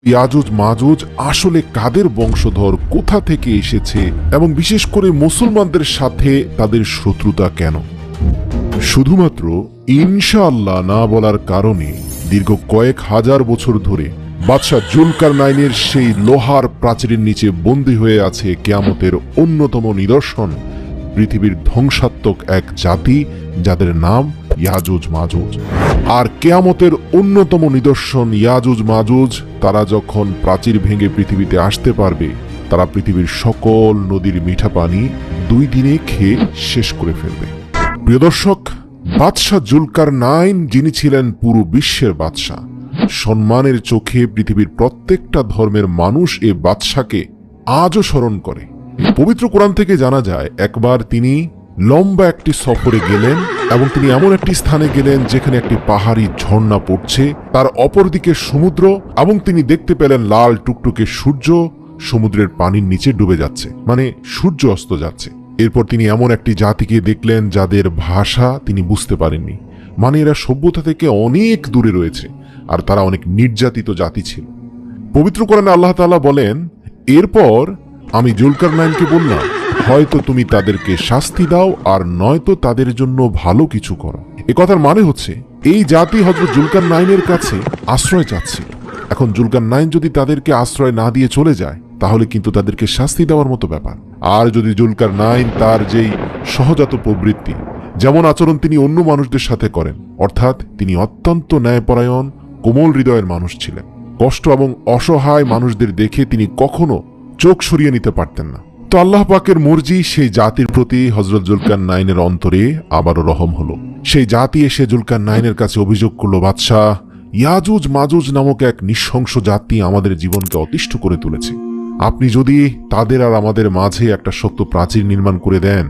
ইয়াজুজ মাজুজ আসলে কাদের বংশধর, কোথা থেকে এসেছে এবং বিশেষ করে মুসলমানদের সাথে তাদের শত্রুতা কেন? শুধুমাত্র ইনশাআল্লাহ না বলার কারণে দীর্ঘ কয়েক হাজার বছর ধরে বাদশাহ জুলকারনাইনের সেই লোহার প্রাচীরের নিচে বন্দী হয়ে আছে কিয়ামতের অন্যতম নিদর্শন, পৃথিবীর ধ্বংসাত্মক এক জাতি যাদের নাম ইয়াজুজ মাজুজ। আর কিয়ামতের অন্যতম নিদর্শন ইয়াজুজ মাজুজ, তারা যখন প্রাচীর ভেঙে পৃথিবীতে আসতে পারবে, তারা পৃথিবীর সকল নদীর মিঠা পানি 2 দিনে খেয়ে শেষ করে ফেলবে। প্রিয় দর্শক, বাদশাহ জুলকারনাইন যিনি ছিলেন পুরো বিশ্বের বাদশাহ, সম্মানের চোখে পৃথিবীর প্রত্যেকটা ধর্মের মানুষ এ বাদশাকে আজও স্মরণ করে। পবিত্র কোরআন থেকে জানা যায় একবার তিনি লম্বা একটি সফরে গেলেন এবং তিনি এমন একটি স্থানে গেলেন যেখানে একটি পাহাড়ি ঝর্ণা পড়ছে, তার অপরদিকে সমুদ্র, এবং তিনি দেখতে পেলেন লাল টুকটুকে সূর্য সমুদ্রের পানির নিচে ডুবে যাচ্ছে, মানে সূর্য অস্ত যাচ্ছে। এরপর তিনি এমন একটি জাতিকে দেখলেন যাদের ভাষা তিনি বুঝতে পারেননি, মানে এরা সভ্যতা থেকে অনেক দূরে রয়েছে আর তারা অনেক নির্যাতিত জাতি ছিল। পবিত্র কোরআনে আল্লাহ তাআলা বলেন, এরপর আমি জুলকারনাইনকে বললাম, হয়তো তুমি তাদেরকে শাস্তি দাও আর নয়তো তাদের জন্য ভালো কিছু করো। এ কথার মানে হচ্ছে এই জাতি হযরত জুলকারনাইনের কাছে আশ্রয় চাচ্ছে। এখন জুলকারনাইন যদি তাদেরকে আশ্রয় না দিয়ে চলে যায় তাহলে কিন্তু তাদেরকে শাস্তি দেওয়ার মতো ব্যাপার। আর যদি জুলকারনাইন তার যেই সহজাত প্রবৃত্তি, যেমন আচরণ তিনি অন্য মানুষদের সাথে করেন, অর্থাৎ তিনি অত্যন্ত ন্যায়পরায়ণ কোমল হৃদয়ের মানুষ ছিলেন, কষ্ট এবং অসহায় মানুষদের দেখে তিনি কখনো চোখ সরিয়ে নিতে পারতেন না। তো আল্লাহ পাকের মর্জি সেই জাতির প্রতি হযরত জুলকারনাইনের অন্তরে আবারও রহম হলো। সেই জাতি এসে জুলকারনাইনের কাছে অভিযোগ করল, বাদশাহ, ইয়াজুজ মাজুজ নামক এক নৃশংস জাতি আমাদের জীবনকে অতিষ্ঠ করে তুলেছে। আপনি যদি তাদের আর আমাদের মাঝে একটা শক্ত প্রাচীর নির্মাণ করে দেন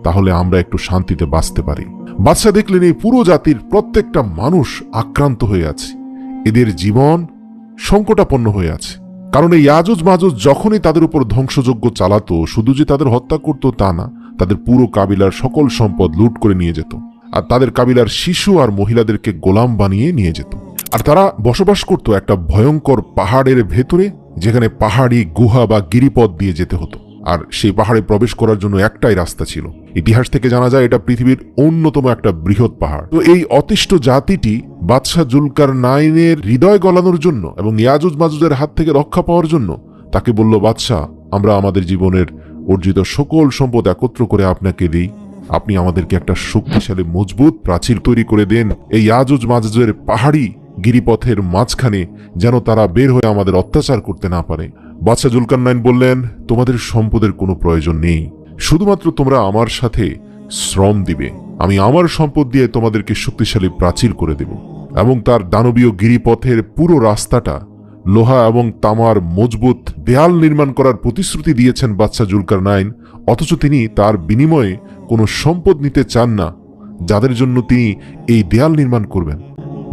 তাহলে আমরা একটু শান্তিতে বাঁচতে পারি। বাদশাহ দেখলেন এই পুরো জাতির প্রত্যেকটা মানুষ আক্রান্ত হয়ে আছে, এদের জীবন সংকটাপন্ন হয়ে আছে। কারণ এই ইয়াজুজ মাজুজ যখনই তাদের উপর ধ্বংসযজ্ঞ চালাতো, শুধু যে তাদের হত্যা করত তা না, তাদের পুরো কাবিলার সকল সম্পদ লুট করে নিয়ে যেত, আর তাদের কাবিলার শিশু আর মহিলাদেরকে গোলাম বানিয়ে নিয়ে যেত। আর তারা বসবাস করত একটা ভয়ঙ্কর পাহাড়ের ভেতরে, যেখানে পাহাড়ি গুহা বা গিরিপথ দিয়ে যেতে হতো। আর সেই পাহাড়ে প্রবেশ করার জন্য একটাই রাস্তা ছিল। ইতিহাস থেকে জানা যায় এটা পৃথিবীর অন্যতম একটা বৃহৎ পাহাড়। তো এই অতিষ্ঠ জাতিটি বাদশাহ জুলকারনাইনের হৃদয় গলানোর জন্য এবং ইয়াজুজ মাজুজের হাত থেকে রক্ষা পাওয়ার জন্য তাকে বলল, বাদশাহ, আমরা আমাদের জীবনের অর্জিত সকল সম্পদ একত্র করে আপনাকে দিই, আপনি আমাদেরকে একটা শক্তিশালী মজবুত প্রাচীর তৈরি করে দেন এই ইয়াজুজ মাজুজের পাহাড়ি গিরিপথের মাঝখানে, যেন তারা বের হয়ে আমাদের অত্যাচার করতে না পারে। বাদশাহ জুলকারনাইন বললেন, তোমাদের সম্পদের কোনো প্রয়োজন নেই, শুধুমাত্র তোমরা আমার সাথে শ্রম দিবে, আমি আমার সম্পদ দিয়ে তোমাদেরকে শক্তিশালী প্রাচীর করে দেব। এবং তার দানবীয় গিরিপথের পুরো রাস্তাটা লোহা এবং তামার মজবুত দেয়াল নির্মাণ করার প্রতিশ্রুতি দিয়েছেন বাদশাহ জুলকারনাইন, অথচ তিনি তার বিনিময়ে কোনো সম্পদ নিতে চান না যাদের জন্য তিনি এই দেয়াল নির্মাণ করবেন।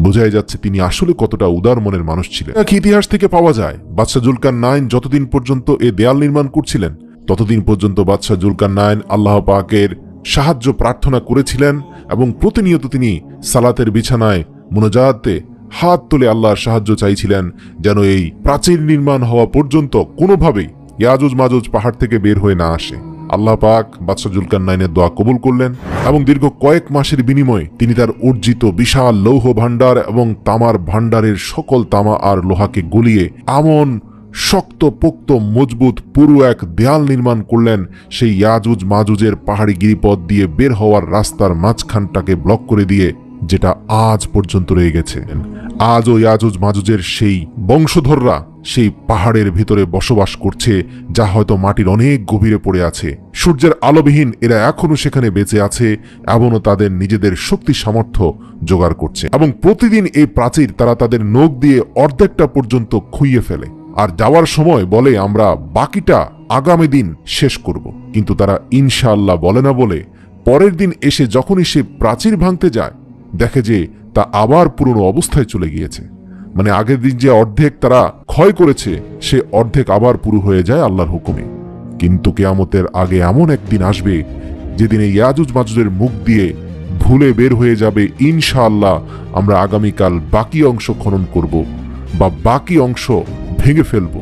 বোঝাই যাচ্ছে তিনি আসলে কতটা উদার মনের মানুষ ছিলেন। ইতিহাস থেকে পাওয়া যায় বাদশাহ জুলকারনাইন যতদিন পর্যন্ত এ দেয়াল নির্মাণ করছিলেন ততদিন পর্যন্ত বাদশাহ জুলকারনাইন আল্লাহ পাকের সাহায্য প্রার্থনা করেছিলেন এবং প্রতিনিয়ত তিনি সালাতের বিছানায় মুনাজাতে হাত তুলে আল্লাহর সাহায্য চাইছিলেন, যেন এই প্রাচীর নির্মাণ হওয়া পর্যন্ত কোনোভাবেই ইয়াজুজ মাজুজ পাহাড় থেকে বের হয়ে না আসে। আল্লাহ পাক বাদশাহ জুলকারনাইনের দোয়া কবুল করলেন এবং দীর্ঘ কয়েক মাসের বিনিময়ে তিনি তার অর্জিত বিশাল লৌহ ভাণ্ডার এবং তামার ভাণ্ডারের সকল তামা আর লোহাকে গলিয়ে এমন শক্ত পোক্ত মজবুত পুরো এক দেয়াল নির্মাণ করলেন, সেই ইয়াজুজ মাজুজের পাহাড়ি গিরিপথ দিয়ে বের হওয়ার রাস্তার মাঝখানটাকে ব্লক করে দিয়ে, যেটা আজ পর্যন্ত রয়ে গেছে। আজও ইয়াজুজ মাজুজের সেই বংশধররা সেই পাহাড়ের ভিতরে বসবাস করছে, যা হয়তো মাটির অনেক গভীরে পড়ে আছে। সূর্যের আলোবিহীন এরা এখনো সেখানে বেঁচে আছে, এমনও তাদের নিজেদের শক্তি সামর্থ্য জোগাড় করছে এবং প্রতিদিন এই প্রাচীর তারা তাদের নখ দিয়ে অর্ধেকটা পর্যন্ত খুইয়ে ফেলে আর যাওয়ার সময় বলে আমরা বাকিটা আগামী দিন শেষ করব। কিন্তু তারা ইনশাআল্লাহ বলে না বলে পরের দিন এসে যখনই সে প্রাচীর ভাঙতে যায় দেখে যে তা আবার পুরনো অবস্থায় চলে গিয়েছে। মানে আগের দিন যে অর্ধেক তারা ক্ষয় করেছে সে অর্ধেক আবার পুরো হয়ে যায় আল্লাহর হুকুমে। কিন্তু কিয়ামতের আগে এমন একদিন আসবে যেদিন এই ইয়াজুজ মাজুজের মুখ দিয়ে ভুলে বের হয়ে যাবে ইনশাআল্লাহ আমরা আগামীকাল বাকি অংশ খনন করব বা বাকি অংশ ভেঙে ফেলব।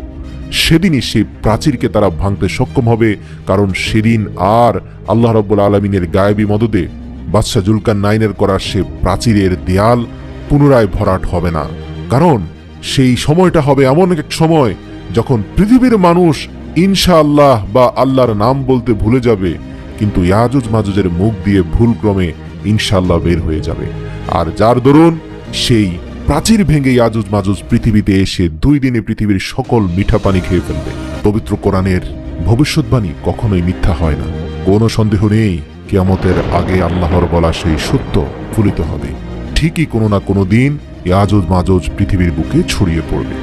সেদিনই সেই প্রাচীরকে তারা ভাঙতে সক্ষম হবে, কারণ সেদিন আর আল্লাহ রাব্বুল আলামিনের গায়েবী মদদে বাদশাহ জুলকারনাইনের করা সে প্রাচীরের দেয়াল পুনরায় ভরাট হবে না। কারণ সেই সময়টা হবে এমন এক সময় যখন পৃথিবীর মানুষ ইনশাআল্লাহ বা আল্লাহর নাম বলতে ভুলে যাবে, কিন্তু ইয়াজুজ মাজুজের মুখ দিয়ে ভুলক্রমে ইনশাআল্লাহ বের হয়ে যাবে। আর যার দরুন সেই প্রাচীর ভেঙে ইয়াজুজ মাজুজ পৃথিবীতে এসে 2 দিনে পৃথিবীর সকল মিঠা পানি খেয়ে ফেলবে। পবিত্র কোরআনের ভবিষ্যৎবাণী কখনোই মিথ্যা হয় না। কোনো সন্দেহ নেই, কিয়ামতের আগে আল্লাহর বলা সেই সত্য ফলিত হবে। ঠিকই কোনো না কোনো দিন ইয়াজুজ মাজুজ পৃথিবীর বুকে ছড়িয়ে পড়বে।